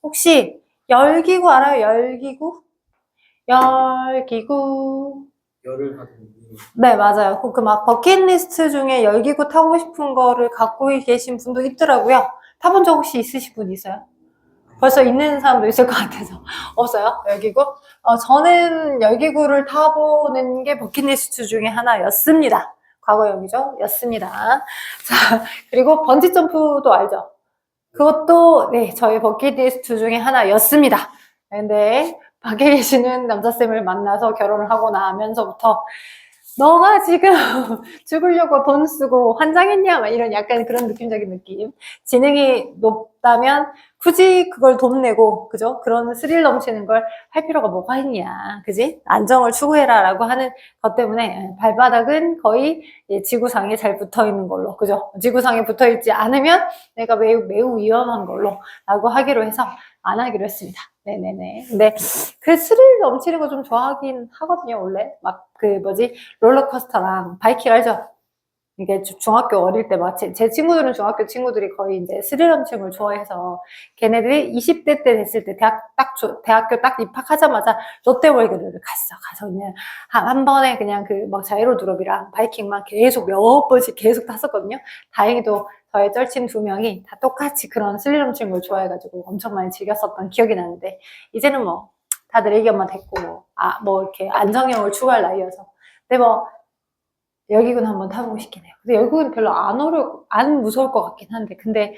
혹시 열기구 알아요? 열기구? 열기구. 열을 하든 네, 맞아요. 그 막 버킷리스트 중에 열기구 타고 싶은 거를 갖고 계신 분도 있더라고요. 타본 적 혹시 있으신 분 있어요? 벌써 있는 사람도 있을 것 같아서. 없어요? 열기구? 저는 열기구를 타보는 게 버킷리스트 중에 하나였습니다. 과거형이죠? 였습니다. 자, 그리고 번지점프도 알죠? 그것도, 네, 저희 버킷리스트 중에 하나였습니다. 근데, 밖에 계시는 남자쌤을 만나서 결혼을 하고 나면서부터 너가 지금 죽으려고 돈 쓰고 환장했냐? 막 이런 약간 그런 느낌적인 느낌. 지능이 높다면 굳이 그걸 돈 내고, 그죠? 그런 스릴 넘치는 걸 할 필요가 뭐가 있냐. 그지? 안정을 추구해라 라고 하는 것 때문에 발바닥은 거의 지구상에 잘 붙어 있는 걸로, 그죠? 지구상에 붙어 있지 않으면 내가 매우 위험한 걸로 라고 하기로 해서 안 하기로 했습니다. 네네네. 근데 그 스릴 넘치는 거 좀 좋아하긴 하거든요, 원래. 막 롤러코스터랑 바이킹 알죠? 이게 중학교 어릴 때 막 제 친구들은 중학교 친구들이 거의 이제 스릴 넘치는 걸 좋아해서 걔네들이 20대 때 됐을 때 대학교 딱 입학하자마자 롯데월드를 가서 그냥 한 번에 그냥 그 막 자이로 드롭이랑 바이킹만 계속 몇 번씩 계속 탔었거든요. 다행히도 저의 쩔친 2명이 다 똑같이 그런 스릴 넘치는 걸 좋아해가지고 엄청 많이 즐겼었던 기억이 나는데 이제는 뭐 다들 애기엄마 됐고 뭐 이렇게 안정형을 추구할 나이여서 근데 뭐 열기구는 한번 타보고 싶긴 해요. 근데 열기구는 별로 안 무서울 것 같긴 한데 근데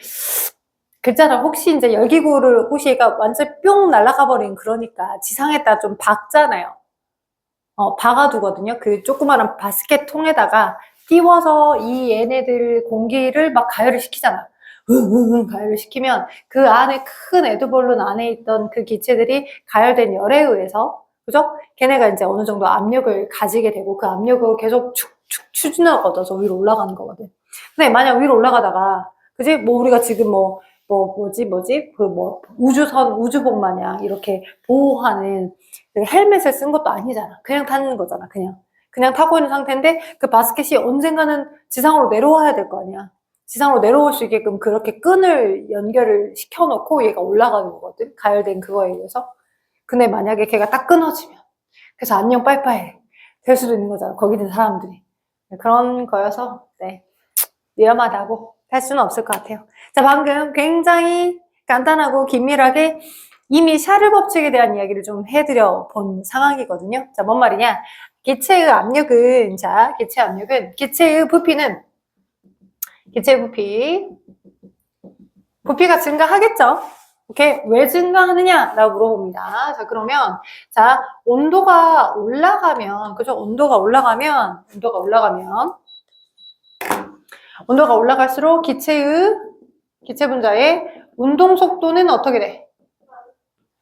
그잖아 혹시 이제 열기구를 혹시 얘가 완전 뿅 날아가 버린 그러니까 지상에다 좀 박잖아요. 박아두거든요. 그 조그마한 바스켓 통에다가 띄워서 이 얘네들 공기를 막 가열을 시키잖아. 가열을 시키면 그 안에 큰 에드벌룬 안에 있던 그 기체들이 가열된 열에 의해서 그죠? 걔네가 이제 어느 정도 압력을 가지게 되고 그 압력을 계속 축축 추진을 걷어서 위로 올라가는 거거든. 근데 만약 위로 올라가다가 그지? 뭐 우리가 지금 우주복 마냥 이렇게 보호하는 그 헬멧을 쓴 것도 아니잖아. 그냥 타는 거잖아. 그냥 타고 있는 상태인데 그 바스켓이 언젠가는 지상으로 내려와야 될 거 아니야. 지상으로 내려올 수 있게끔 그렇게 끈을 연결을 시켜놓고 얘가 올라가는 거거든. 가열된 그거에 의해서. 근데 만약에 걔가 딱 끊어지면 그래서 안녕 빠이빠이 될 수도 있는 거잖아. 거기 있는 사람들이. 그런 거여서 네 위험하다고 할 수는 없을 것 같아요. 자, 방금 굉장히 간단하고 긴밀하게 이미 샤를 법칙에 대한 이야기를 좀 해드려 본 상황이거든요. 자, 뭔 말이냐? 기체의 부피가 증가하겠죠? 오케이. 왜 증가하느냐? 라고 물어봅니다. 자, 그러면, 자, 온도가 올라가면 올라갈수록 기체 분자의 운동 속도는 어떻게 돼?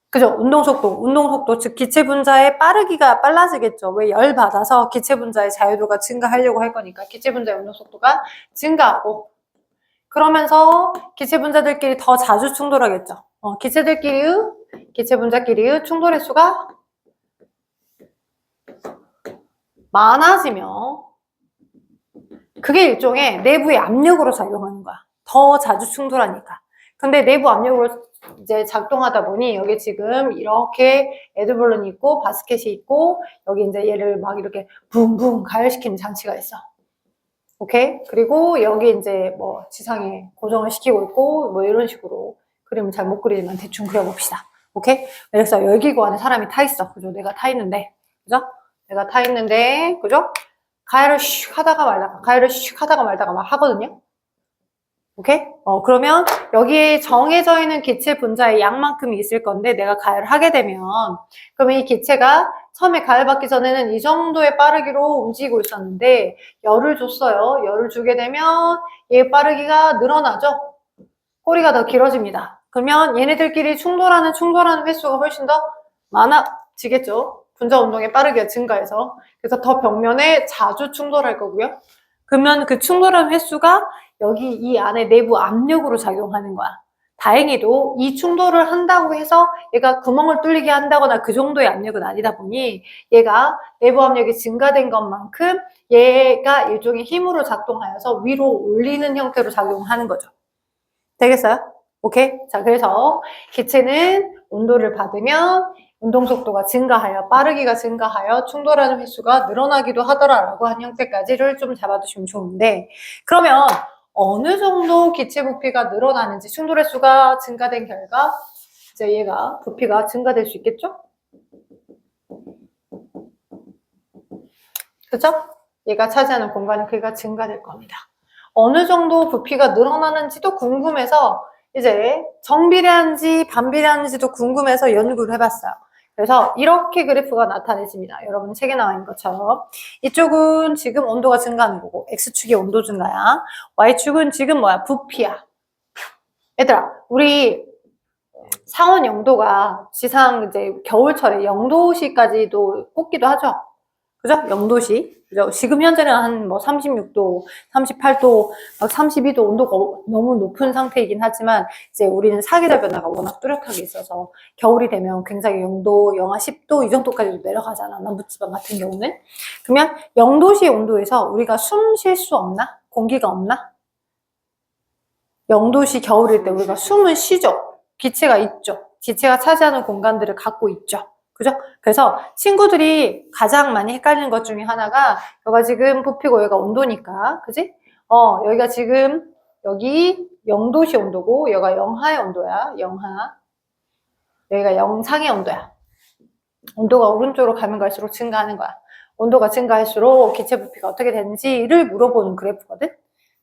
그죠? 운동 속도, 즉 기체 분자의 빠르기가 빨라지겠죠. 왜 열 받아서 기체 분자의 자유도가 증가하려고 할 거니까 기체 분자의 운동 속도가 증가하고 그러면서 기체 분자들끼리 더 자주 충돌하겠죠. 기체 분자끼리의 충돌 횟수가 많아지면 그게 일종의 내부의 압력으로 작용하는 거야. 더 자주 충돌하니까. 근데 내부 압력으로 이제 작동하다 보니 여기 지금 이렇게 에드벌룬이 있고 바스켓이 있고 여기 이제 얘를 막 이렇게 붕붕 가열시키는 장치가 있어. 오케이? 그리고 여기 이제 뭐 지상에 고정을 시키고 있고 뭐 이런 식으로 그림을 잘 못 그리지만 대충 그려봅시다. 오케이? 그래서 열기구 안에 사람이 타 있어. 그죠? 내가 타 있는데. 그죠? 그죠? 가열을 슉 하다가 말다가 막 하거든요. 오케이? 그러면 여기에 정해져 있는 기체 분자의 양만큼이 있을 건데 내가 가열을 하게 되면 그러면 이 기체가 처음에 가열받기 전에는 이 정도의 빠르기로 움직이고 있었는데 열을 줬어요. 열을 주게 되면 얘 빠르기가 늘어나죠? 꼬리가 더 길어집니다. 그러면 얘네들끼리 충돌하는 횟수가 훨씬 더 많아지겠죠? 분자 운동의 빠르기가 증가해서 그래서 더 벽면에 자주 충돌할 거고요. 그러면 그 충돌한 횟수가 여기 이 안에 내부 압력으로 작용하는 거야. 다행히도 이 충돌을 한다고 해서 얘가 구멍을 뚫리게 한다거나 그 정도의 압력은 아니다 보니 얘가 내부 압력이 증가된 것만큼 얘가 일종의 힘으로 작동하여서 위로 올리는 형태로 작용하는 거죠. 되겠어요? 오케이? 자, 그래서 기체는 온도를 받으면 운동 속도가 증가하여 빠르기가 증가하여 충돌하는 횟수가 늘어나기도 하더라라고 한 형태까지를 좀 잡아두시면 좋은데, 그러면 어느 정도 기체 부피가 늘어나는지 충돌 횟수가 증가된 결과 이제 얘가 부피가 증가될 수 있겠죠? 그죠? 얘가 차지하는 공간의 크기가 증가될 겁니다. 어느 정도 부피가 늘어나는지도 궁금해서 이제 정비례한지 반비례한지도 궁금해서 연구를 해봤어요. 그래서 이렇게 그래프가 나타내집니다. 여러분 책에 나와 있는 것처럼 이쪽은 지금 온도가 증가하는 거고 X축이 온도 증가야. Y축은 지금 뭐야? 부피야. 얘들아, 우리 상온 0도가 지상 이제 겨울철에 0도씨까지도 꽂기도 하죠. 그죠? 0도씨. 그죠? 지금 현재는 한 뭐 36도, 38도, 막 32도 온도가 너무 높은 상태이긴 하지만 이제 우리는 사계절 변화가 워낙 뚜렷하게 있어서 겨울이 되면 굉장히 0도, 영하 10도 이 정도까지도 내려가잖아. 남부지방 같은 경우는. 그러면 0도씨 온도에서 우리가 숨 쉴 수 없나? 공기가 없나? 0도씨 겨울일 때 우리가 숨은 쉬죠. 기체가 있죠. 기체가 차지하는 공간들을 갖고 있죠. 그죠? 그래서 친구들이 가장 많이 헷갈리는 것 중에 하나가 여기가 지금 부피고 여기가 온도니까 그지? 여기가 지금 여기 0도씨 온도고 여기가 영하의 온도야. 영하. 여기가 영상의 온도야. 온도가 오른쪽으로 가면 갈수록 증가하는 거야. 온도가 증가할수록 기체 부피가 어떻게 되는지를 물어보는 그래프거든.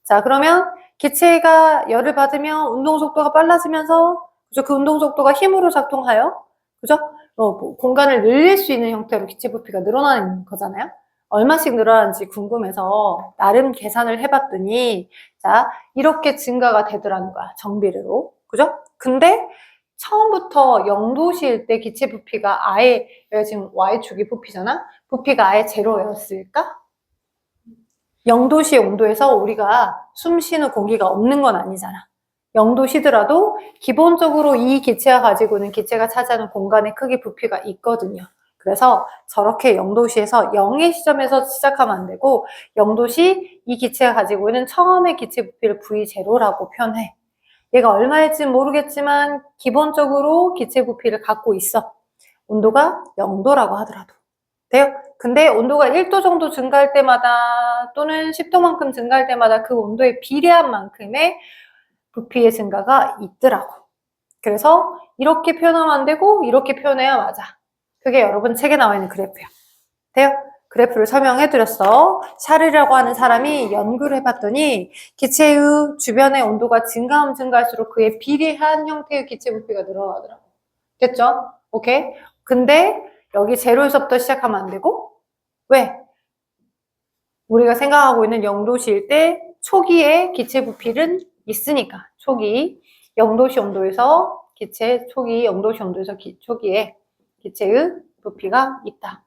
자, 그러면 기체가 열을 받으면 운동 속도가 빨라지면서 그죠? 그 운동 속도가 힘으로 작동하여 그죠? 공간을 늘릴 수 있는 형태로 기체 부피가 늘어나는 거잖아요. 얼마씩 늘어나는지 궁금해서 나름 계산을 해봤더니 자, 이렇게 증가가 되더라는 거야. 정비례로. 그죠? 근데 처음부터 0도씨일 때 기체 부피가 아예 여기 지금 Y축이 부피잖아? 부피가 아예 제로였을까? 0도씨 온도에서 우리가 숨 쉬는 공기가 없는 건 아니잖아. 0도시더라도 기본적으로 이 기체가 가지고 있는 기체가 차지하는 공간의 크기 부피가 있거든요. 그래서 저렇게 0도시에서 0의 시점에서 시작하면 안 되고 0도시 이 기체가 가지고 있는 처음의 기체 부피를 V0라고 표현해. 얘가 얼마일지 모르겠지만 기본적으로 기체 부피를 갖고 있어. 온도가 0도라고 하더라도. 돼요? 근데 온도가 1도 정도 증가할 때마다 또는 10도만큼 증가할 때마다 그 온도에 비례한 만큼의 부피의 증가가 있더라고. 그래서 이렇게 표현하면 안 되고 이렇게 표현해야 맞아. 그게 여러분 책에 나와 있는 그래프야. 돼요? 그래프를 설명해드렸어. 샤르라고 하는 사람이 연구를 해봤더니 기체의 주변의 온도가 증가하면 증가할수록 그에 비례한 형태의 기체 부피가 늘어나더라고. 됐죠? 오케이? 근데 여기 제로에서부터 시작하면 안 되고 왜? 우리가 생각하고 있는 0도씨일 때 초기에 기체 부피는 있으니까 초기 0도씨 온도에서 기체 초기 0도씨 온도에서 초기에 기체의 부피가 있다.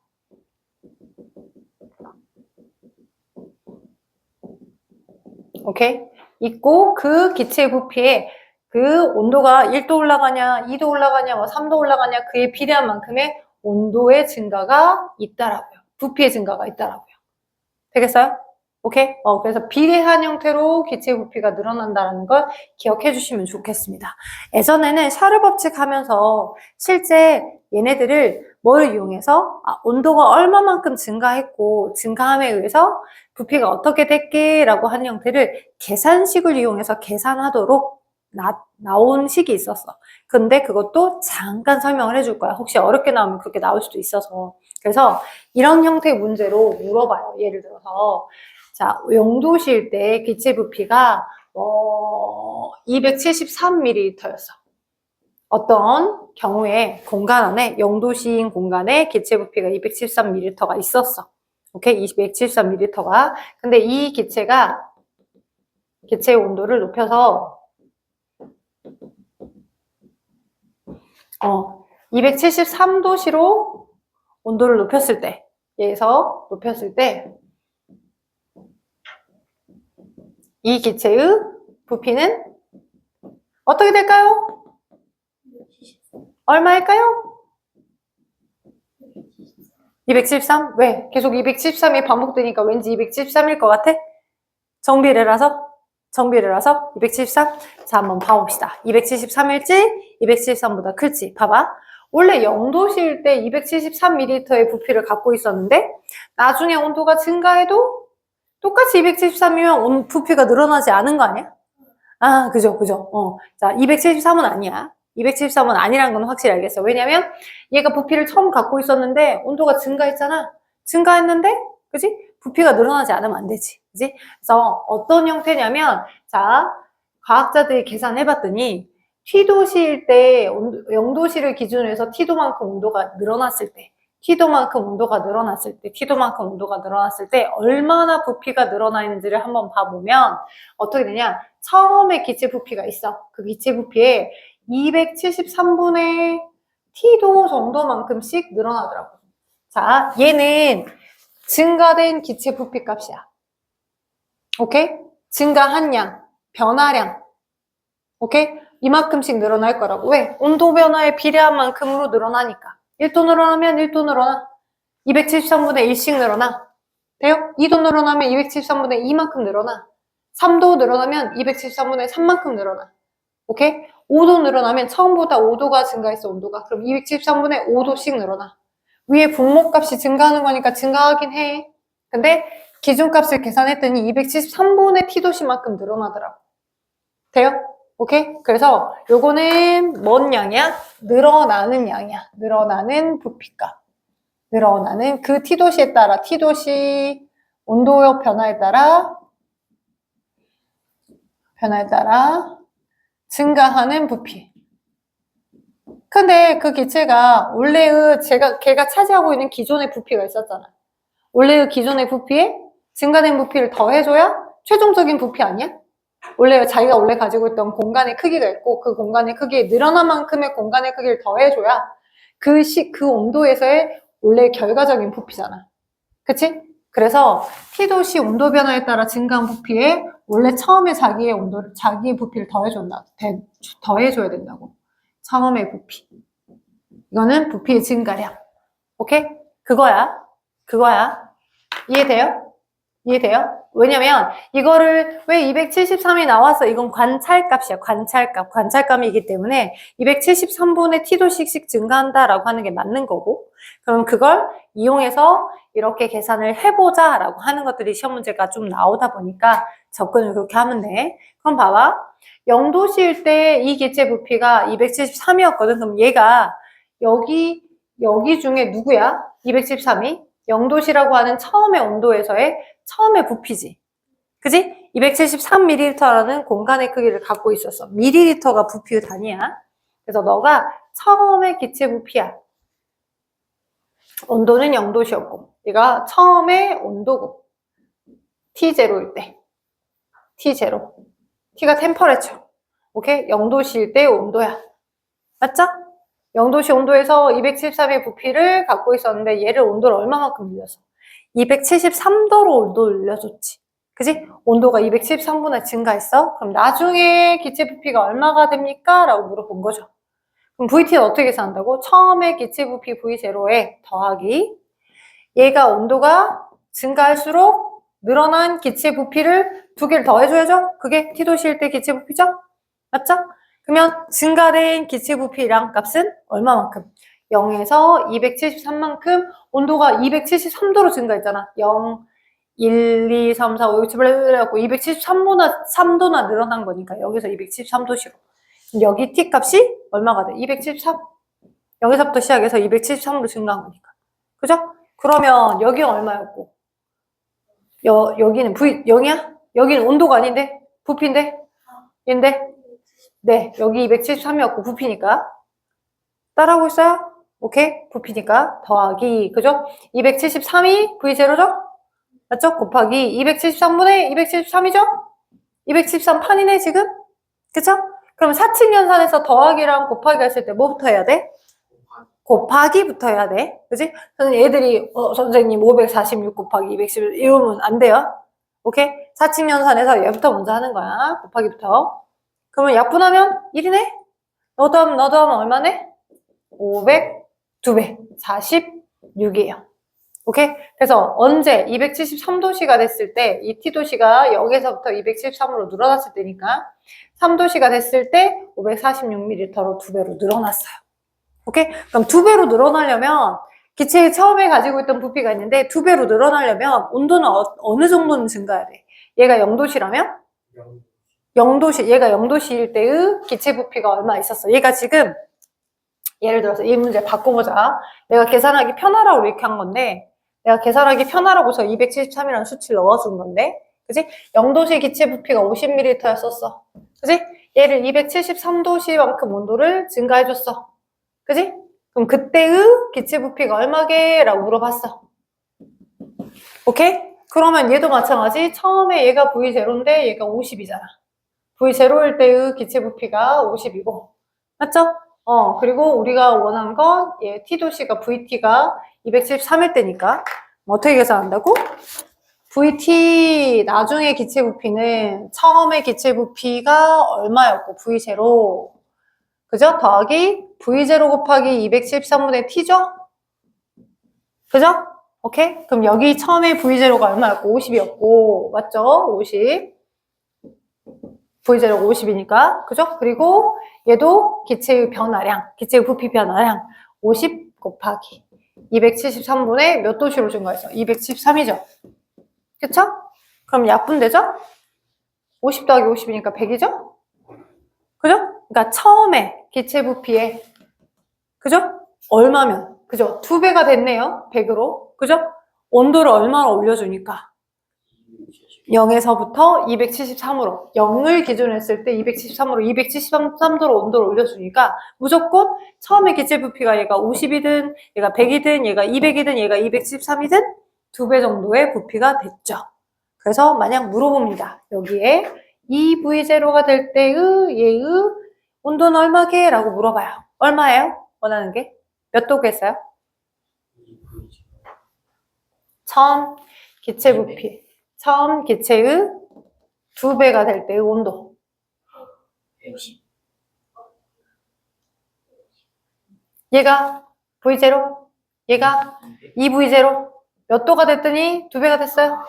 오케이? 있고 그 기체 부피에 그 온도가 1도 올라가냐 2도 올라가냐 뭐 3도 올라가냐 그에 비례한 만큼의 온도의 증가가 있다라고요. 부피의 증가가 있다라고요. 되겠어요? 오케이? 그래서 비례한 형태로 기체 부피가 늘어난다는 걸 기억해 주시면 좋겠습니다. 예전에는 샤르 법칙 하면서 실제 얘네들을 뭘 이용해서 온도가 얼마만큼 증가했고 증가함에 의해서 부피가 어떻게 됐게 라고 하는 형태를 계산식을 이용해서 계산하도록 나온 식이 있었어. 근데 그것도 잠깐 설명을 해줄 거야. 혹시 어렵게 나오면 그렇게 나올 수도 있어서. 그래서 이런 형태의 문제로 물어봐요. 예를 들어서 자, 0도씨일 때 기체 부피가 273ml였어. 어떤 경우에 공간 안에 0도씨인 공간에 기체 부피가 273ml가 있었어. 오케이? 273ml가. 근데 이 기체가 기체의 온도를 높여서 273도씨로 온도를 높였을 때, 얘에서 높였을 때, 이 기체의 부피는 어떻게 될까요? 얼마일까요? 273? 왜? 계속 273이 반복되니까 왠지 273일 것 같아? 정비례라서? 정비례라서 273. 자, 한번 봐봅시다. 273일지 273보다 클지. 봐봐. 원래 0도씨일 때 273ml의 부피를 갖고 있었는데 나중에 온도가 증가해도 똑같이 273이면 부피가 늘어나지 않은 거 아니야? 아, 그죠. 자, 273은 아니야. 273은 아니란 건 확실히 알겠어. 왜냐면 얘가 부피를 처음 갖고 있었는데 온도가 증가했잖아. 증가했는데, 그지? 부피가 늘어나지 않으면 안 되지. 그지? 그래서 어떤 형태냐면, 자, 과학자들이 계산해봤더니 T도시일 때 0도씨를 기준으로 해서 T도만큼 온도가 늘어났을 때, T도만큼 온도가 늘어났을 때 얼마나 부피가 늘어나 있는지를 한번 봐보면 어떻게 되냐? 처음에 기체 부피가 있어. 그 기체 부피에 273분의 T도 정도만큼씩 늘어나더라고. 자, 얘는 증가된 기체 부피 값이야. 오케이? 증가한 양, 변화량. 오케이? 이만큼씩 늘어날 거라고. 왜? 온도 변화에 비례한 만큼으로 늘어나니까. 1도 늘어나면 1도 늘어나. 273분의 1씩 늘어나. 돼요? 2도 늘어나면 273분의 2만큼 늘어나. 3도 늘어나면 273분의 3만큼 늘어나. 오케이? 5도 늘어나면 처음보다 5도가 증가했어, 온도가. 그럼 273분의 5도씩 늘어나. 위에 분모값이 증가하는 거니까 증가하긴 해. 근데 기준값을 계산했더니 273분의 T도씨만큼 늘어나더라고. 돼요? 오케이? 그래서 요거는 뭔 양이야? 늘어나는 양이야. 늘어나는 부피값. 늘어나는 그 T도씨에 따라, T도씨 온도의 변화에 따라 증가하는 부피. 근데 그 기체가 원래의 걔가 차지하고 있는 기존의 부피가 있었잖아. 원래의 기존의 부피에 증가된 부피를 더해줘야 최종적인 부피 아니야? 자기가 원래 가지고 있던 공간의 크기가 있고 그 공간의 크기에 늘어난 만큼의 공간의 크기를 더해줘야 그 온도에서의 원래 결과적인 부피잖아. 그치? 그래서 T도씨 온도 변화에 따라 증가한 부피에 원래 처음에 자기의 부피를 더해줘야 된다고. 처음의 부피. 이거는 부피의 증가량. 오케이? 그거야. 이해돼요? 왜냐면 이거를 왜 273이 나와서 이건 관찰값이야. 관찰감이기 때문에 273분의 T도씩 증가한다라고 하는 게 맞는 거고, 그럼 그걸 이용해서 이렇게 계산을 해보자 라고 하는 것들이 시험 문제가 좀 나오다 보니까 접근을 그렇게 하면 돼. 그럼 봐봐. 0도씨일 때 이 기체 부피가 273이었거든. 그럼 얘가 여기 중에 누구야? 273이 0도씨라고 하는 처음의 온도에서의 처음의 부피지. 그지? 273ml라는 공간의 크기를 갖고 있었어. ml가 부피의 단위야. 그래서 너가 처음의 기체 부피야. 온도는 0도씨였고 얘가 처음의 온도고 T0일 때 T0 T가 템퍼레처. 오케이? 0도씨일 때 온도야. 맞죠? 0도씨 온도에서 273의 부피를 갖고 있었는데 얘를 온도를 얼마만큼 늘렸어? 273도로 온도를 늘려줬지. 그지? 온도가 273분의 증가했어? 그럼 나중에 기체 부피가 얼마가 됩니까? 라고 물어본 거죠. 그럼 VT는 어떻게 계산한다고? 처음에 기체 부피 V0에 더하기 얘가 온도가 증가할수록 늘어난 기체 부피를 두 개를 더해줘야죠? 그게 T도시일 때 기체 부피죠? 맞죠? 그러면 증가된 기체 부피량 값은 얼마만큼? 0에서 273만큼 온도가 273도로 증가했잖아. 0, 1, 2, 3, 4, 5, 6, 7, 8 해갖고 273도나 늘어난 거니까 여기서 273도시로. 여기 T 값이 얼마가 돼? 273. 여기서부터 시작해서 273으로 증가한 거니까. 그죠? 그러면 여기는 얼마였고? 여기는 0이야? 여기는 온도가 아닌데? 부피인데? 얘인데? 네, 여기 273이었고 부피니까. 따라하고 있어요? 오케이? 부피니까 더하기, 그죠? 273이 V0죠? 맞죠? 곱하기 273분의 273이죠? 273판이네 지금? 그쵸? 그럼 사칙연산에서 더하기랑 곱하기 했을 때 뭐부터 해야 돼? 곱하기부터 해야 돼. 그치? 애들이 선생님 546 곱하기 211 이러면 안 돼요. 오케이? 사칙연산에서 얘부터 먼저 하는 거야. 곱하기부터. 그러면 약분하면 1이네? 너도 하면 얼마네? 500, 2배, 46이에요. 오케이? 그래서 언제 273도씨가 됐을 때 이 T도씨가 0에서부터 273으로 늘어났을 때니까 3도씨가 됐을 때 546ml로 2배로 늘어났어요. 오케이? 그럼 2배로 늘어나려면 기체에 처음에 가지고 있던 부피가 있는데 2배로 늘어나려면 온도는 어느 정도는 증가해야 돼? 얘가 0도씨라면? 0도씨, 얘가 0도씨일 때의 기체 부피가 얼마 있었어? 얘가 지금 예를 들어서 이 문제 바꿔보자. 내가 계산하기 편하라고 이렇게 한 건데 내가 계산하기 편하라고서 273이라는 수치를 넣어준 건데 그지? 0도씨 기체 부피가 50ml였었어. 그지? 얘를 273도씨만큼 온도를 증가해줬어. 그지? 그럼 그때의 기체 부피가 얼마게? 라고 물어봤어. 오케이? 그러면 얘도 마찬가지. 처음에 얘가 V0인데 얘가 50이잖아. V0일 때의 기체 부피가 50이고. 맞죠? 그리고 우리가 원한 건 얘 T도씨가 VT가 273일 때니까 어떻게 계산한다고? VT 나중에 기체 부피는 처음에 기체 부피가 얼마였고 V0 그죠? 더하기 V0 곱하기 273분의 T죠? 그죠? 오케이? 그럼 여기 처음에 V0가 얼마였고 50이었고 맞죠? 50 V0가 50이니까 그죠? 그리고 얘도 기체의 변화량 기체의 부피 변화량 50 곱하기 273분의 몇 도씨로 증가했어? 273이죠? 그쵸? 그럼 약분되죠? 50 더하기 50이니까 100이죠? 그죠? 그러니까 처음에 기체 부피에 그죠? 얼마면 그죠? 2배가 됐네요. 100으로 그죠? 온도를 얼마나 올려주니까 0에서부터 273으로 0을 기준으로 했을 때 273으로 273도로 온도를 올려주니까 무조건 처음에 기체 부피가 얘가 50이든 얘가 100이든 얘가 200이든 얘가 273이든 2배 정도의 부피가 됐죠. 그래서 만약 물어봅니다. 여기에 이 V0가 될 때의 얘의 온도는 얼마게? 라고 물어봐요. 얼마예요? 원하는 게? 몇 도겠어요? 처음 기체 부피 처음 기체의 2배가 될 때의 온도 110. 얘가 V0 얘가 2V0 몇 도가 됐더니 2배가 됐어요?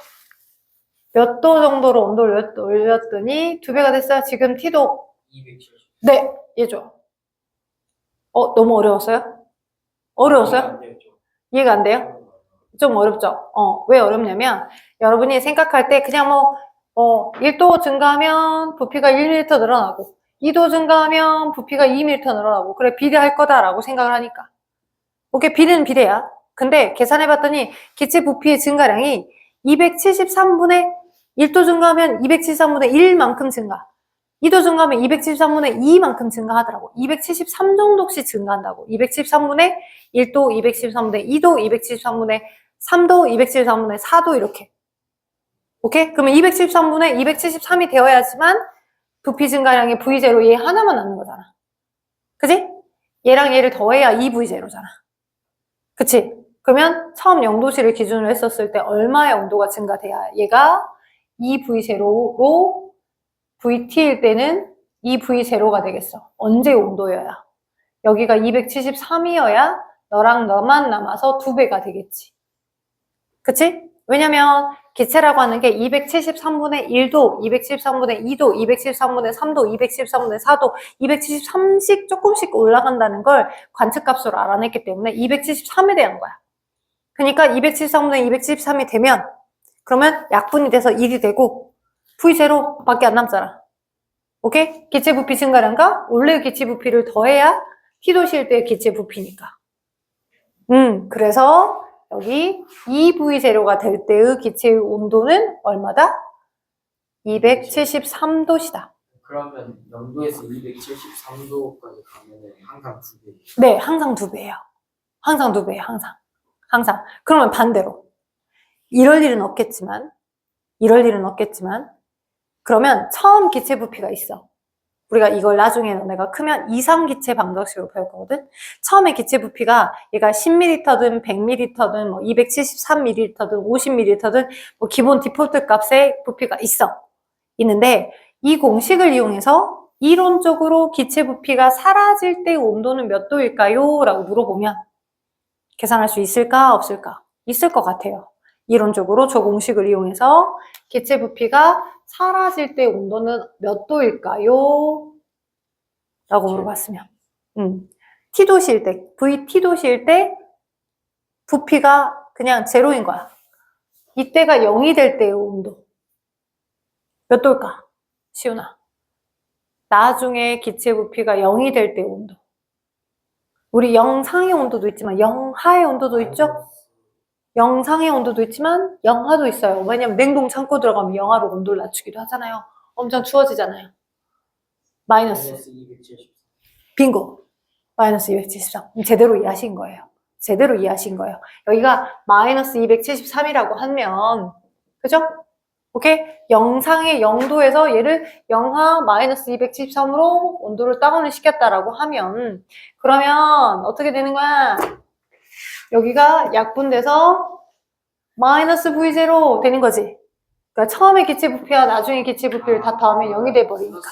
몇 도 정도로 온도를 올렸더니 2배가 됐어요? 지금 T도 270. 네, 얘죠. 너무 어려웠어요? 어려웠어요? 이해가 안 돼요? 좀 어렵죠? 왜 어렵냐면 여러분이 생각할 때 그냥 1도 증가하면 부피가 1ml 늘어나고 2도 증가하면 부피가 2ml 늘어나고 그래 비례할 거다라고 생각을 하니까 오케이 비례는 비례야. 근데 계산해봤더니 기체 부피의 증가량이 273분의 1도 증가하면 273분의 1만큼 증가 2도 증가하면 273분의 2만큼 증가하더라고. 273 정도씩 증가한다고. 273분의 1도, 273분의 2도, 273분의 3도, 273분의 4도 이렇게. 오케이? 그러면 273분의 273이 되어야지만 부피 증가량의 V0 얘 하나만 남는 거잖아. 그치? 얘랑 얘를 더해야 2V0잖아. 그치? 그러면 처음 0도씨를 기준으로 했었을 때 얼마의 온도가 증가돼야 얘가 2V0로 VT일 때는 이 V0가 되겠어. 언제 온도여야? 여기가 273이어야 너랑 너만 남아서 2배가 되겠지. 그치? 왜냐면 기체라고 하는 게 273분의 1도, 273분의 2도, 273분의 3도, 273분의 4도, 273씩 조금씩 올라간다는 걸 관측값으로 알아냈기 때문에 273에 대한 거야. 그러니까 273분의 273이 되면 그러면 약분이 돼서 1이 되고 V0 밖에 안 남잖아. 오케이? 기체 부피 증가량과 원래의 기체 부피를 더해야 T도시일 때의 기체 부피니까. 그래서 여기 2V0가 될 때의 기체의 온도는 얼마다? 273도시다. 그러면 0도에서 273도까지 가면은 항상 2배. 네, 항상 2배예요. 항상 2배예요, 항상. 항상. 그러면 반대로. 이럴 일은 없겠지만 그러면 처음 기체 부피가 있어. 우리가 이걸 나중에 너네가 크면 이상기체 방정식으로 배울 거거든. 처음에 기체 부피가 얘가 10ml든 100ml든 273ml든 50ml든 기본 디폴트 값의 부피가 있는데 이 공식을 이용해서 이론적으로 기체 부피가 사라질 때 온도는 몇 도일까요? 라고 물어보면 계산할 수 있을까? 없을까? 있을 것 같아요. 이론적으로 저 공식을 이용해서 기체 부피가 사라질 때 온도는 몇 도일까요? 라고 물어봤으면 T도시일 때, VT도시일 때 부피가 그냥 제로인 거야. 이때가 0이 될 때의 온도 몇 도일까? 시훈아. 나중에 기체 부피가 0이 될 때의 온도. 우리 0 상의 온도도 있지만 0 하의 온도도 있죠? 0 상의 온도도 있지만 0 하도 있어요. 왜냐면 냉동 창고 들어가면 영하로 온도를 낮추기도 하잖아요. 엄청 추워지잖아요. 마이너스. 마이너스 273. 빙고. 마이너스 273. 제대로 이해하신 거예요. 제대로 이해하신 거예요. 여기가 마이너스 273이라고 하면, 그죠? 오케이? 영상의 0도에서 얘를 영하 마이너스 273으로 온도를 다운을 시켰다라고 하면, 그러면 어떻게 되는 거야? 여기가 약분돼서 마이너스 V0 되는 거지. 그러니까 처음에 기체 부피와 나중에 기체 부피를 다 더하면 0이 돼버리니까.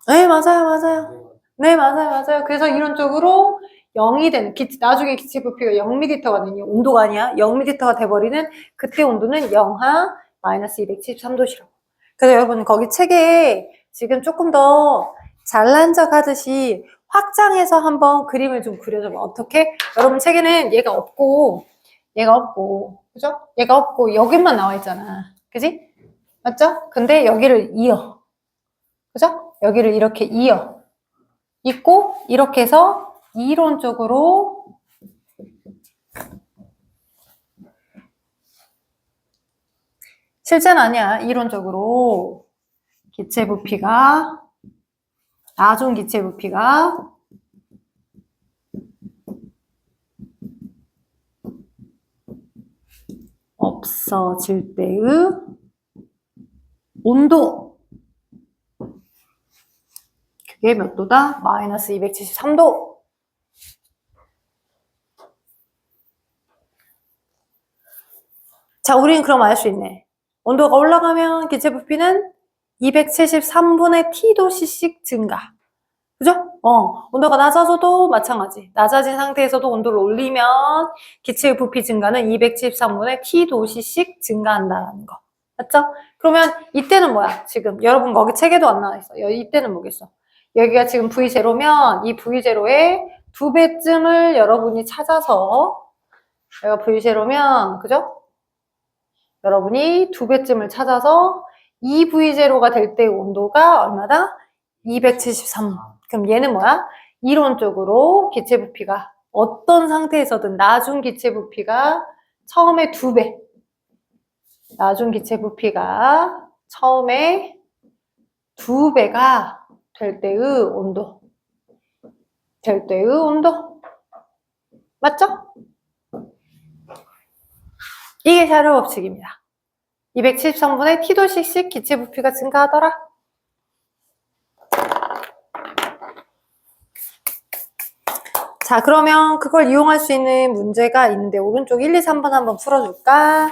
네, 맞아요, 맞아요. 네, 맞아요, 맞아요. 그래서 이론적으로 0이 되는, 나중에 기체 부피가 0m가 되는, 온도가 아니야. 0m가 돼버리는 그때 온도는 영하 마이너스 273도시라고. 그래서 여러분, 거기 책에 지금 조금 더 잘난 척 하듯이 확장해서 한번 그림을 좀 그려줘봐. 어떻게? 여러분 책에는 얘가 없고, 그죠? 얘가 없고, 여기만 나와 있잖아. 그지? 맞죠? 근데 여기를 이어. 그죠? 여기를 이렇게 이어. 있고, 이렇게 해서 이론적으로 실제는 아니야. 이론적으로 기체 부피가 나중 기체 부피가 없어질 때의 온도 그게 몇 도다? 마이너스 273도. 자, 우리는 그럼 알 수 있네. 온도가 올라가면 기체 부피는 273분의 T도씨씩 증가. 그죠? 온도가 낮아져도 마찬가지. 낮아진 상태에서도 온도를 올리면 기체의 부피 증가는 273분의 T도씨씩 증가한다는 거. 맞죠? 그러면 이때는 뭐야? 지금 여러분 거기 책에도 안 나와 있어. 이때는 뭐겠어? 여기가 지금 V0면 이 V0의 2배쯤을 여러분이 찾아서 여기가 V0면 그죠? 여러분이 2배쯤을 찾아서 이 V0가 될 때의 온도가 얼마다? 273. 그럼 얘는 뭐야? 이론적으로 기체 부피가 어떤 상태에서든 나중 기체 부피가 처음에 2배. 나중 기체 부피가 처음에 2배가 될 때의 온도. 될 때의 온도. 맞죠? 이게 샤르 법칙입니다. 273분의 T도씩씩 기체 부피가 증가하더라. 자, 그러면 그걸 이용할 수 있는 문제가 있는데 오른쪽 1, 2, 3번 한번 풀어줄까?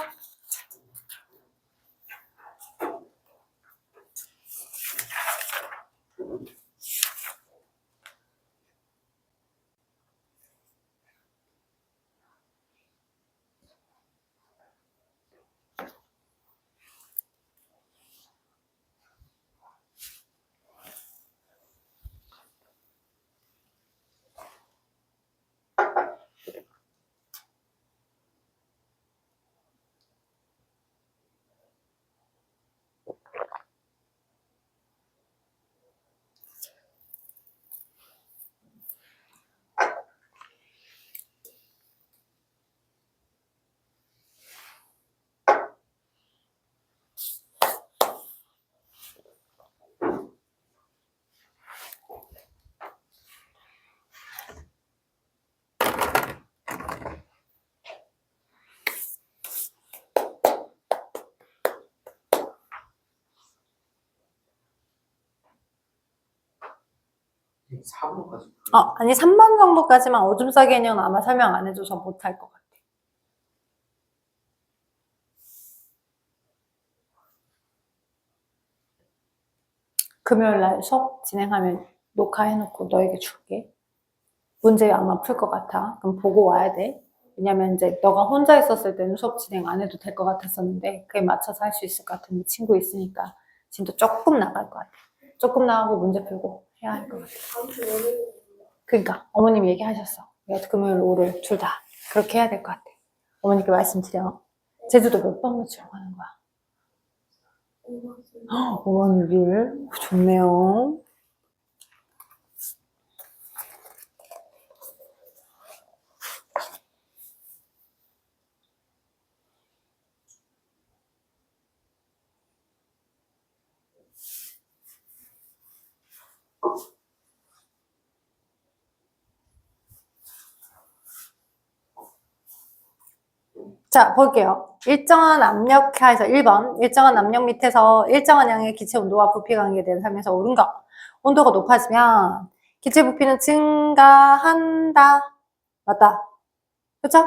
네, 4번까지. 아니 3번 정도까지만 오줌싸 개념 아마 설명 안 해줘서 못할 것 같아. 금요일 날 수업 진행하면 녹화해놓고 너에게 줄게. 문제 아마 풀 것 같아. 그럼 보고 와야 돼. 왜냐면 이제 너가 혼자 있었을 때는 수업 진행 안 해도 될 것 같았었는데 그에 맞춰서 할 수 있을 것 같은데 친구 있으니까 지금도 조금 나갈 것 같아. 조금 나가고 문제 풀고 해야 할 것 같아. 그러니까 어머님이 얘기하셨어. 금요일, 월요일 둘 다 그렇게 해야 될 것 같아. 어머니께 말씀드려. 제주도 몇 번 모치러 가는 거야? 5박 6일? 좋네요. 자, 볼게요. 일정한 압력하에서 1번, 일정한 압력 밑에서 일정한 양의 기체 온도와 부피 관계에 대한 설명에서 옳은 거. 온도가 높아지면 기체 부피는 증가한다. 맞다. 그쵸?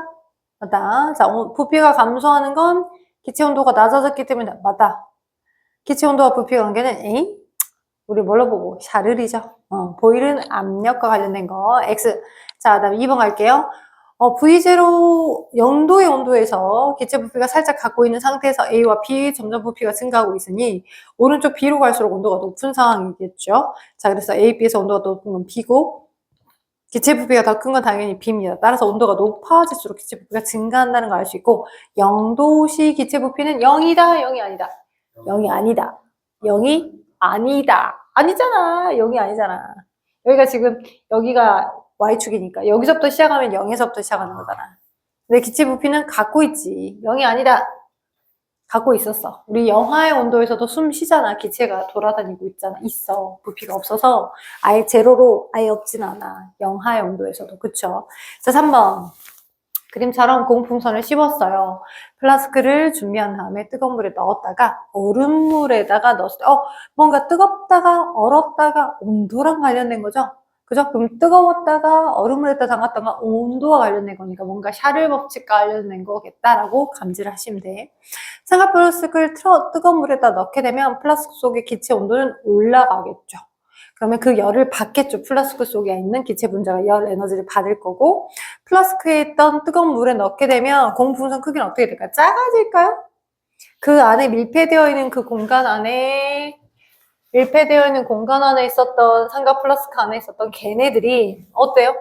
맞다. 자, 부피가 감소하는 건 기체 온도가 낮아졌기 때문이다. 맞다. 기체 온도와 부피 관계는 에이? 우리 뭘로 보고? 샤를이죠. 보이는 압력과 관련된 거. X. 자, 그 다음에 2번 갈게요. V0, 0도의 온도에서 기체 부피가 살짝 갖고 있는 상태에서 A와 B 점점 부피가 증가하고 있으니 오른쪽 B로 갈수록 온도가 높은 상황이겠죠. 자, 그래서 A, B에서 온도가 높은 건 B고 기체 부피가 더 큰 건 당연히 B입니다. 따라서 온도가 높아질수록 기체 부피가 증가한다는 걸 알 수 있고 0도시 기체 부피는 0이다, 0이 아니다. 0이 아니다. 0이 아니다. 아니잖아. 0이 아니잖아. 여기가 지금 여기가 Y축이니까 여기서부터 시작하면 0에서부터 시작하는 거잖아. 근데 기체 부피는 갖고 있지. 0이 아니다. 갖고 있었어. 우리 영하의 온도에서도 숨 쉬잖아. 기체가 돌아다니고 있잖아. 있어. 부피가 없어서 아예 제로로 아예 없진 않아. 영하의 온도에서도. 그쵸? 자, 3번. 그림처럼 고무풍선을 씹었어요. 플라스크를 준비한 다음에 뜨거운 물에 넣었다가 얼음물에다가 넣었을 때 뭔가 뜨겁다가 얼었다가 온도랑 관련된 거죠? 그죠? 그럼 뜨거웠다가 얼음물에다 담갔다가 온도와 관련된 거니까 뭔가 샤를 법칙과 관련된 거겠다라고 감지를 하시면 돼. 삼각 플라스크를 뜨거운 물에다 넣게 되면 플라스크 속의 기체 온도는 올라가겠죠. 그러면 그 열을 받겠죠. 플라스크 속에 있는 기체 분자가 열 에너지를 받을 거고 플라스크에 있던 뜨거운 물에 넣게 되면 고무풍선 크기는 어떻게 될까요? 작아질까요? 그 안에 밀폐되어 있는 그 공간 안에 있었던 삼각 플라스크 안에 있었던 걔네들이 어때요?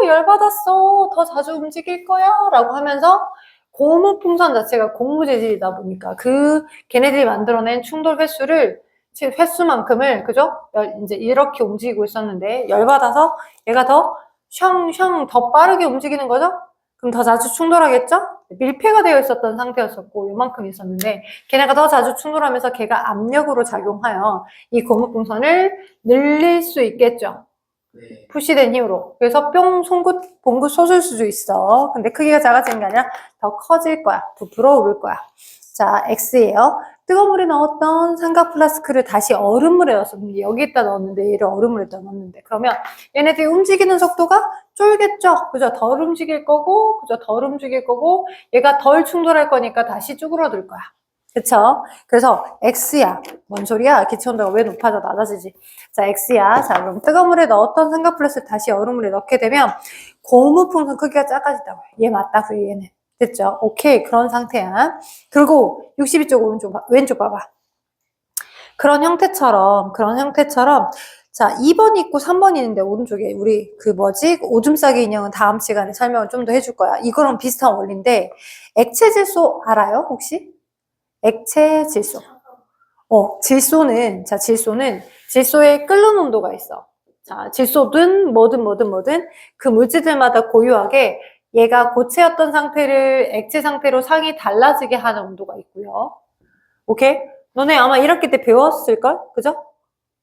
열받았어. 더 자주 움직일 거야. 라고 하면서 고무풍선 자체가 고무 재질이다 보니까 그 걔네들이 만들어낸 충돌 횟수만큼을 그죠? 이제 이렇게 움직이고 있었는데 열받아서 얘가 더 빠르게 움직이는 거죠? 그럼 더 자주 충돌하겠죠? 밀폐가 되어 있었던 상태였었고 요만큼 있었는데 걔네가 더 자주 충돌하면서 걔가 압력으로 작용하여 이 고무풍선을 늘릴 수 있겠죠? 네. 푸시된 힘으로. 그래서 봉긋 솟을 수도 있어. 근데 크기가 작아지는 게 아니라 더 커질 거야. 부풀어 오를 거야. 자, X예요. 뜨거운 물에 넣었던 삼각 플라스크를 다시 얼음물에 넣었는데 여기에다 넣었는데 얘를 얼음물에다 넣었는데 그러면 얘네들이 움직이는 속도가 쫄겠죠? 그죠? 덜 움직일 거고 얘가 덜 충돌할 거니까 다시 쭈그러들 거야. 그쵸? 그래서 X야. 뭔 소리야? 기체 온도가 왜 높아져 낮아지지? 자, X야. 자, 그럼 뜨거운 물에 넣었던 삼각 플라스크를 다시 얼음물에 넣게 되면 고무풍선 크기가 작아진다고요. 얘 맞다고요, 얘는. 됐죠? 오케이. 그런 상태야. 그리고 62쪽 왼쪽 봐봐. 그런 형태처럼 자, 2번 있고 3번 있는데 오른쪽에 우리 오줌 싸기 인형은 다음 시간에 설명을 좀 더 해줄 거야. 이거랑 비슷한 원리인데 액체 질소 알아요? 혹시? 액체 질소. 질소에 끓는 온도가 있어. 자, 질소든 뭐든 그 물질들마다 고유하게 얘가 고체였던 상태를 액체 상태로 상이 달라지게 하는 온도가 있고요. 오케이? 너네 아마 1학기 때 배웠을걸? 그죠?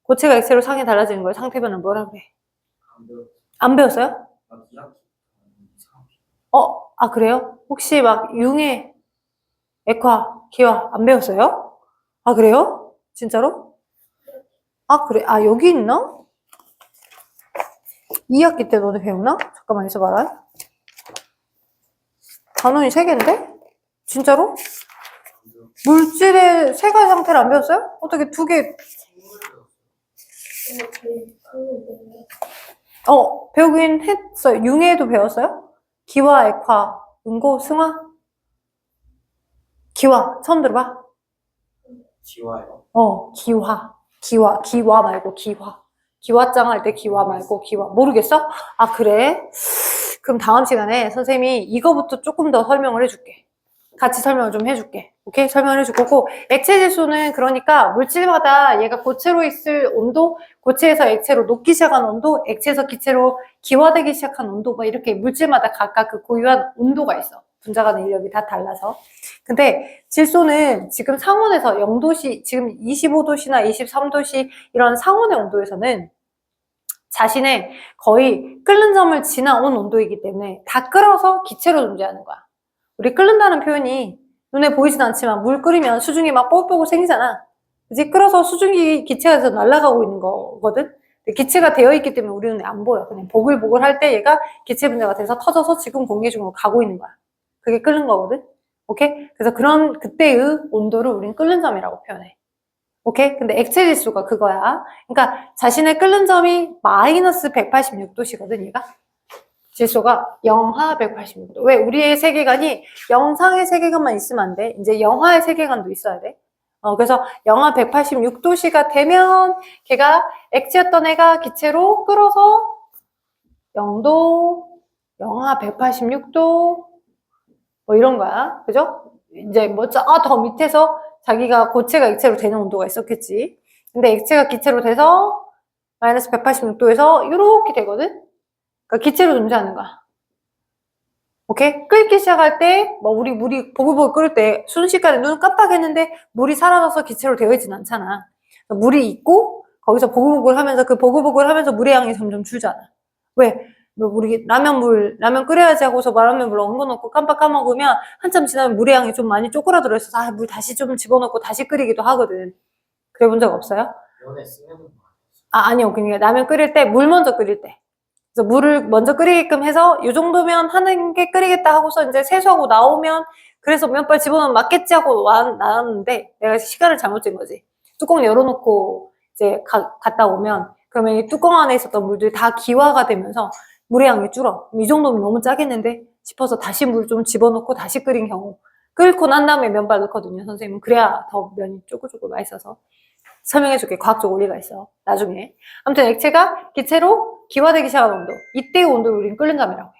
고체가 액체로 상이 달라지는 걸 상태 변화를 뭐라고 해? 안 배웠어요? 그래요? 혹시 막 융해, 액화, 기화 안 배웠어요? 아, 그래요? 진짜로? 그래. 여기 있나? 2학기 때 너네 배우나? 잠깐만 있어봐라. 단원이 3개인데? 진짜로? 물질의 3가지 상태를 안 배웠어요? 어떻게 2개? 배우긴 했어요. 융해도 배웠어요? 기화, 액화 응고, 승화? 기화. 처음 들어봐? 지와요. 기화 말고 기화. 기화장 할 때 기화 말고 기화. 모르겠어? 아, 그래? 그럼 다음 시간에 선생님이 이거부터 조금 더 설명을 해줄게. 같이 설명을 좀 해줄게. 오케이? 설명을 해줄 거고, 액체 질소는 그러니까 물질마다 얘가 고체로 있을 온도, 고체에서 액체로 녹기 시작한 온도, 액체에서 기체로 기화되기 시작한 온도, 뭐 이렇게 물질마다 각각 그 고유한 온도가 있어. 분자 간의 인력이 다 달라서. 근데 질소는 지금 상온에서 0도씨, 지금 25도씨나 23도씨 이런 상온의 온도에서는 자신의 거의 끓는 점을 지나온 온도이기 때문에 다 끓어서 기체로 존재하는 거야. 우리 끓는다는 표현이 눈에 보이진 않지만 물 끓이면 수증기 막 뽀글뽀글 생기잖아. 그치? 끓어서 수증기 기체가 돼서 날아가고 있는 거거든? 기체가 되어 있기 때문에 우리 눈에 안 보여. 그냥 보글보글 할 때 얘가 기체 분자가 돼서 터져서 지금 공기 중으로 가고 있는 거야. 그게 끓는 거거든? 오케이? 그래서 그런 그때의 온도를 우린 끓는 점이라고 표현해. 오케이? 근데 액체 질소가 그거야. 그러니까 자신의 끓는 점이 마이너스 186도씨거든, 얘가. 질소가 영하 186도. 왜? 우리의 세계관이 영상의 세계관만 있으면 안 돼. 이제 영하의 세계관도 있어야 돼. 그래서 영하 186도씨가 되면 걔가 액체였던 애가 기체로 끓어서 0도, 영하 186도, 뭐 이런 거야. 그죠? 이제 뭐 더 밑에서 자기가 고체가 액체로 되는 온도가 있었겠지. 근데 액체가 기체로 돼서 마이너스 186도에서 이렇게 되거든? 그러니까 기체로 존재하는 거야. 오케이? 끓기 시작할 때, 뭐, 물이 보글보글 끓을 때, 순식간에 눈을 깜빡했는데, 물이 사라져서 기체로 되어 있진 않잖아. 물이 있고, 거기서 보글보글 하면서, 그 보글보글 하면서 물의 양이 점점 줄잖아. 왜? 뭐, 우리 라면 끓여야지 하고서 라면 물 엉겨놓고 깜빡 까먹으면, 한참 지나면 물의 양이 좀 많이 쪼그라들어 있어서, 아, 물 다시 좀 집어넣고 다시 끓이기도 하거든. 그래 본 적 없어요? 면에 쓰면 아니요. 그러니까 라면 끓일 때, 물 먼저 끓일 때. 그래서 물을 먼저 끓이게끔 해서 이 정도면 하는 게 끓이겠다 하고서 이제 세수하고 나오면 그래서 면발 집어넣으면 맞겠지 하고 나왔는데 내가 시간을 잘못 잰 거지. 뚜껑 열어놓고 이제 갔다 오면 그러면 이 뚜껑 안에 있었던 물들이 다 기화가 되면서 물의 양이 줄어. 이 정도면 너무 짜겠는데 싶어서 다시 물 좀 집어넣고 다시 끓인 경우. 끓고 난 다음에 면발 넣거든요, 선생님은. 그래야 더 면이 쪼글쪼글 맛있어서. 설명해줄게. 과학적 원리가 있어. 나중에. 아무튼 액체가 기체로 기화되기 시작한 온도. 이때의 온도를 우리는 끓는 점이라고 해.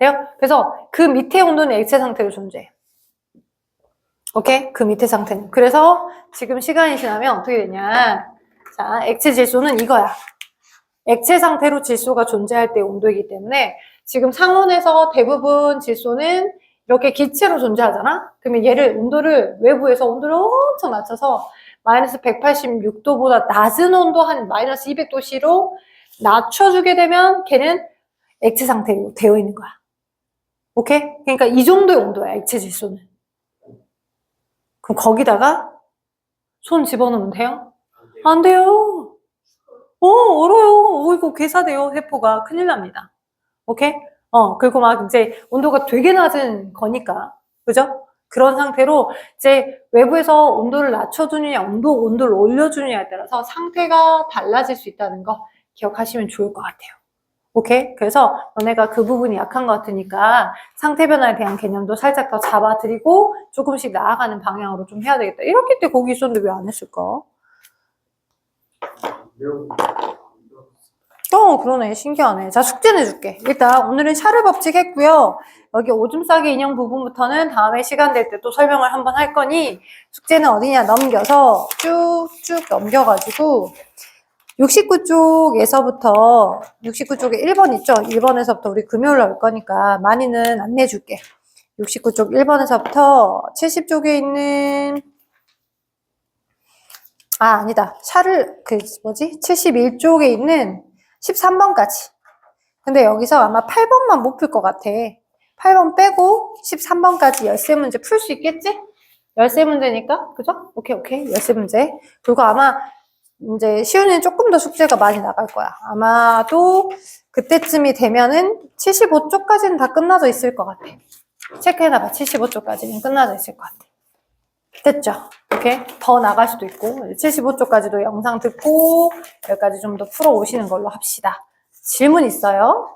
돼요? 그래서 그 밑에 온도는 액체 상태로 존재해. 오케이? 그 밑에 상태는. 그래서 지금 시간이 지나면 어떻게 되냐. 자, 액체 질소는 이거야. 액체 상태로 질소가 존재할 때의 온도이기 때문에 지금 상온에서 대부분 질소는 이렇게 기체로 존재하잖아? 그러면 얘를 외부에서 온도를 엄청 낮춰서 마이너스 186도보다 낮은 온도 한 마이너스 200도씨로 낮춰주게 되면 걔는 액체 상태로 되어 있는 거야. 오케이? 그러니까 이 정도의 온도야, 액체 질소는. 그럼 거기다가 손 집어넣으면 돼요? 안 돼요. 얼어요. 이거 괴사돼요, 세포가. 큰일 납니다. 오케이? 그리고 막 이제 온도가 되게 낮은 거니까. 그죠? 그런 상태로 이제 외부에서 온도를 낮춰주느냐, 온도를 올려주느냐에 따라서 상태가 달라질 수 있다는 거 기억하시면 좋을 것 같아요. 오케이? 그래서 너네가 그 부분이 약한 것 같으니까 상태 변화에 대한 개념도 살짝 더 잡아드리고 조금씩 나아가는 방향으로 좀 해야 되겠다. 이렇게 때 거기 있었는데 왜 안 했을까? 그러네. 신기하네. 자, 숙제 내줄게. 일단 오늘은 샤를 법칙 했고요. 여기 오줌 싸기 인형 부분부터는 다음에 시간 될 때 또 설명을 한번 할 거니 숙제는 어디냐 넘겨서 쭉쭉 넘겨가지고 69 쪽에서부터 69 쪽에 1번 있죠? 1번에서부터 우리 금요일 날 올 거니까 많이는 안 내줄게. 69 쪽 1번에서부터 70 쪽에 있는 아니다. 샤를 71쪽에 있는 13번까지. 근데 여기서 아마 8번만 못 풀 것 같아. 8번 빼고 13번까지 열세 문제 풀 수 있겠지? 열세 문제니까, 그죠? 오케이. 열세 문제. 그리고 아마 이제 시윤이는 조금 더 숙제가 많이 나갈 거야. 아마도 그때쯤이 되면은 75쪽까지는 다 끝나져 있을 것 같아. 체크해놔봐. 75쪽까지는 끝나져 있을 것 같아. 됐죠? 오케이? 더 나갈 수도 있고 75쪽까지도 영상 듣고 여기까지 좀 더 풀어오시는 걸로 합시다. 질문 있어요?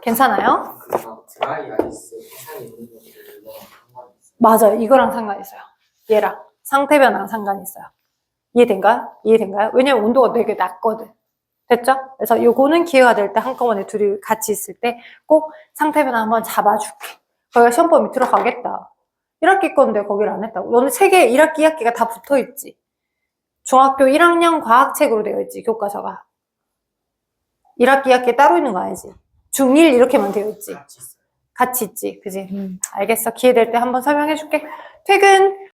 괜찮아요? 그래서 드라이 아이스 회사에 있는 것들은 상관이 있어요. 맞아요. 이거랑 상관 있어요. 얘랑 상태 변화랑 상관이 있어요. 이해된가요? 이해된가요? 왜냐면 온도가 되게 낮거든. 됐죠? 그래서 요거는 기회가 될 때 한꺼번에 둘이 같이 있을 때 꼭 상태 변화 한번 잡아줄게. 거기가 시험범위 들어가겠다. 1학기 건데 거기를 안 했다고. 너는 책에 1학기, 2학기가 다 붙어 있지. 중학교 1학년 과학책으로 되어 있지, 교과서가. 1학기, 2학기 따로 있는 거 알지? 중1 이렇게만 되어 있지. 같이 있어요. 같이 있지, 그지? 알겠어. 기회 될 때 한번 설명해 줄게. 퇴근.